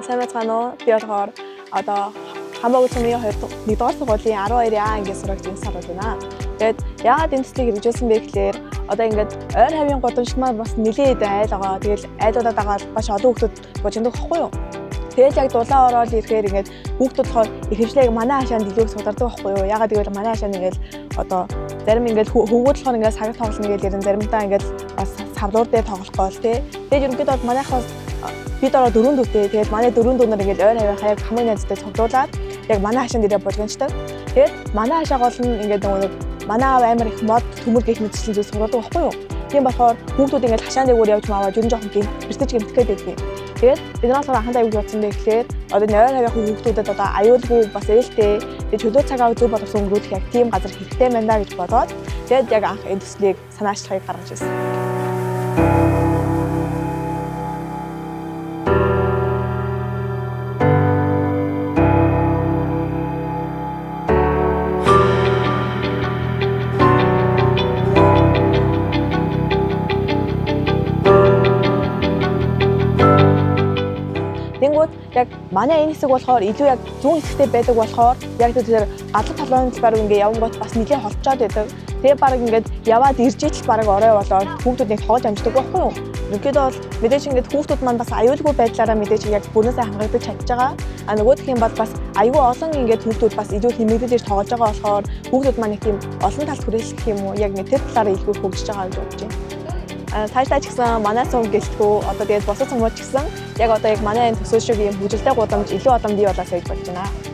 сайн байцгаана уу? Би болохоор одоо хамаагүй цомын 1-р сургуулийн 12А ангийн сурагч Инсар байна. Тэгээд яагаад энэ төслийг хэрэгжүүлсэн бэ гэхээр одоо ингээд ойр хавийн гудамжлал маань бас нэлээд айл байгаа. Тэгэл айлуудаа дагаад маш олон хүмүүс божиндаг байхгүй юу? Тэгэл яг дулаан ороод ирэхээр ингээд хүүхдүүд болохоор ихэвчлэн манай хашаанд илүү судардаг байхгүй юу? Яагаад гэвэл манай хашаанд ингээд одоо зарим ингээд хөвгүүд болохоор ингээд сагт тоглоно гэж ярин заримдаа ингээд бас савлуур дээр тоглох гол тий. Тэгээд ерөнхийдөө манайхаас бид ороо 4 дүүтэй. Тэгээд манай 4 дүүнэр ингээд ойр хавийн хаяг хамгийн найзтай цуглуулад яг манай хашаанд ирээ болгончдаг. Тэгээд манай хашаа гол нь ингээд нэг манай аав амар их мод төмөр гэх мэтчлийн зүйлс сургадаг байхгүй юу? Тийм болохоор хүүхдүүд ингээд хашаан дээгүүр явж мааваа жүрэн жоохон бэртэж гэмтгэхэд байдаг. Тэгээд бид нар болохоор анхандаа юу бодсон бэ гэхээр одоо ойр хавийн хүүхдүүдэд одоо аюулгүй бас ээлтэй тэгээд чөлөө цагаа зөв болгосон өнгөрүүлэх яг тийм газар хэрэгтэй байна гэж бодоод тэгээд яг анх энэ төслийг санаачлахыг гаргаж ирсэн. Тэнгүүд яг манай энэ хэсэг болохоор илүү яг зүүн хэсэгтэй байдаг болохоор яг тэр гадар талын баруун ингээ явангууд бас нэлээд холцоод байдаг. Тэгээ баг ингээд яваад ирж ичл баг орой болоод хүүхдүүд нэг тоглож амждаг байхгүй юу? Ерөнхийдөө бол мэдээж ингээд хүүхдүүд маань бас аюулгүй байдлаараа мэдээж яг бүрнээсээ хангагдаж чадж байгаа. А нөгөөх нь бас аюул олон ингээд хүүхдүүд бас илүү хэмэгдэж ирж тоглож байгаа болохоор хүүхдүүд маань нэг тийм олон талт хүрээлэх юм уу? Яг нэг тэр талаараа илүү хөгжиж байгаа гэж бодож байна. Цаашдаа ч гэсэн манай сум гэлтгүү одоо тэгээд босод сумууд ч гэсэн яг одоо яг манай энэ төсөө шиг юм бүжгэлтэй гудамж илүү олон бий болоосаа гэж бодож байна.